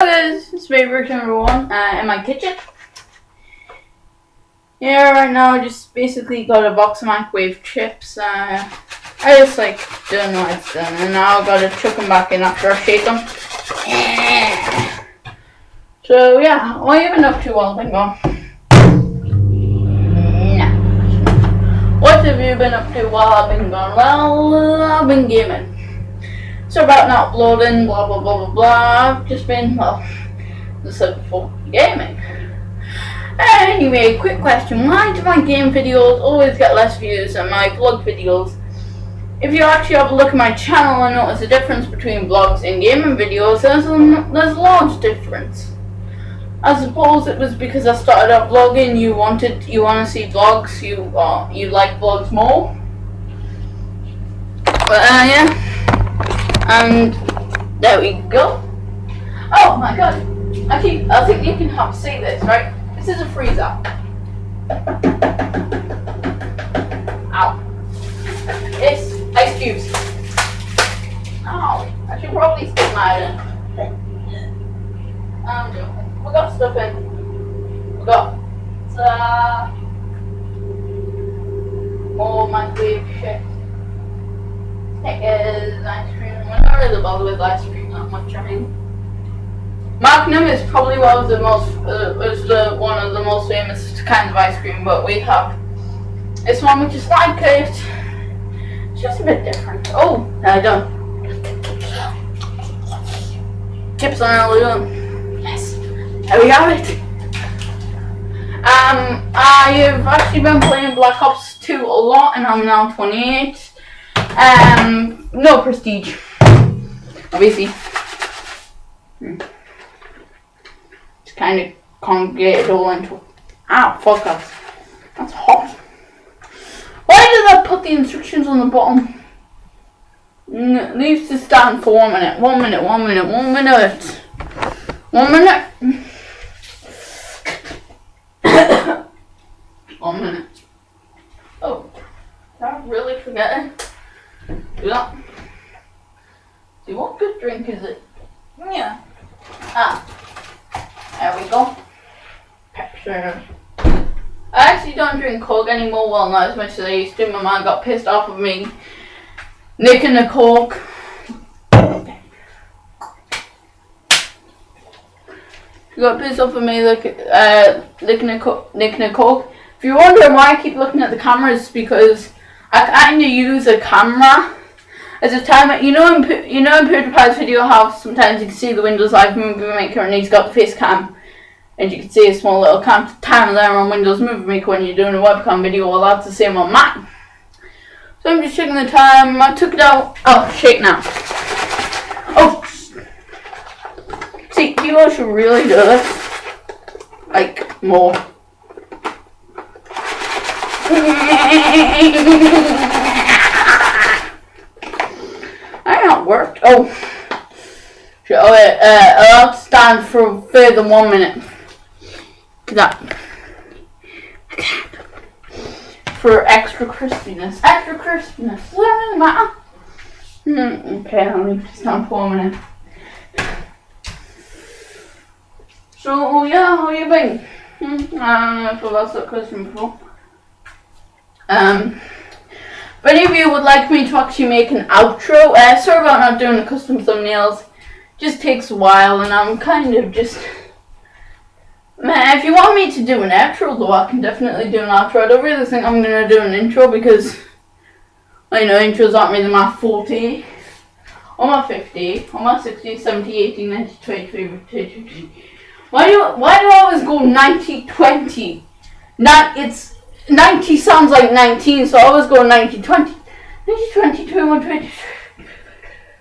Guys, it's me, Rick number one, in my kitchen. Yeah, right now I just basically got a box of microwave chips. I just don't know what it's done, and now I gotta chuck them back in after I shake them. So yeah, what have you been up to while I've been gone? What have you been up to while I've been gone? Well, I've been gaming. So about not uploading, blah blah blah blah blah. I've just been, well, as I said before, gaming. Anyway, quick question. Why do my game videos always get less views than my vlog videos? If you actually have a look at my channel and notice the difference between vlogs and gaming videos, there's a large difference. I suppose it was because I started out vlogging, you want to see vlogs, you like vlogs more. But yeah. And there we go. Oh my god. I think you can see this, right? This is a freezer. Ow. It's ice cubes. Oh, I should probably stick mine in. We got stuff in. We got more microwave shit. Snickers, ice cream. I'm not really bothered with ice cream that much. I mean, Magnum is probably one of the most famous kinds of ice cream, but we have this one which is like it. It's just a bit different. Oh, now done. Chips are nearly done. Yes, there we have it. I've actually been playing Black Ops 2 a lot, and I'm now 28. No prestige, obviously. Just kind of congregate all into. Ow, fuck off. That's hot. Why did I put the instructions on the bottom? It needs to stand for 1 minute. 1 minute, 1 minute, 1 minute. 1 minute. 1 minute. Oh, did I really forget it? Do that. See, what good drink is it? Yeah. There we go. Pepsi. I actually don't drink Coke anymore, well, not as much as I used to. My mom got pissed off of me nicking a Coke. She got pissed off of me nicking a Coke. If you're wondering why I keep looking at the cameras, it's because I kind of use a camera as a timer. You know in PewDiePie's video how sometimes you can see the Windows Live Movie Maker and he's got the face cam, and you can see a small little timer there on Windows Movie Maker when you're doing a webcam video. Well, that's the same on Mac. So I'm just checking the time. I took it out. Oh, shake now. Oh, see, people should really do this. Like, more. I not worked. Oh, I'll stand for further than 1 minute. For extra crispiness. Extra crispiness. Does that really matter? Okay, I'll leave to stand for 1 minute. So yeah, how you been? I don't know if I've asked that question before. If any of you would like me to actually make an outro, sorry about not doing the custom thumbnails. Just takes a while, and I'm kind of just. Man, if you want me to do an outro, though, I can definitely do an outro. I don't really think I'm gonna do an intro because, I know intros aren't really my forte. Or my 50, or my 60, 70, 80, 90, 20, 20. Why do I always go 90, 20? It's 90 sounds like 19, so I always go 90, 20. 90, 20, 21, 20,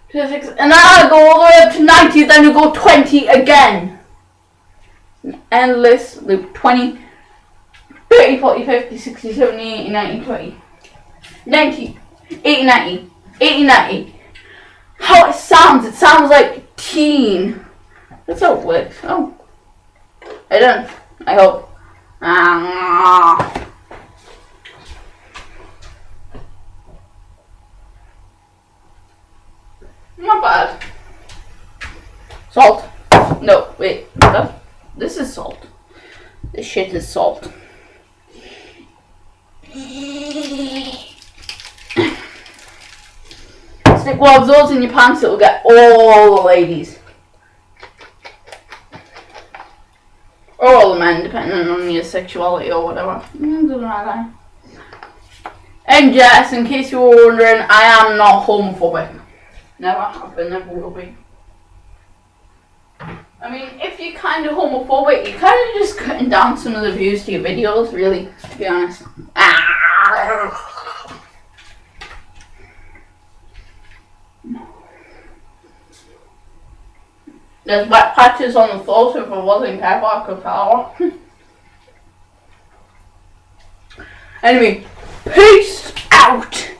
26, and then I go all the way up to 90, then you go 20 again. An endless loop. 20, 30, 40, 50, 60, 70, 80, 90, 20. 90, 80, 90, 80, 90. How it sounds like teen. That's how it works. Oh. I don't. I hope. Not bad. Salt. No, wait. This is salt. This shit is salt. Stick one of those in your pants, it'll get all the ladies. Or all the men, depending on your sexuality or whatever. Doesn't matter. And yes, in case you were wondering, I am not homophobic. Never have been, never will be. I mean, if you're kind of homophobic, you're kind of just cutting down some of the views to your videos, really, to be honest. There's wet patches on the floor, so if I wasn't careful, I could fall. Anyway, peace out.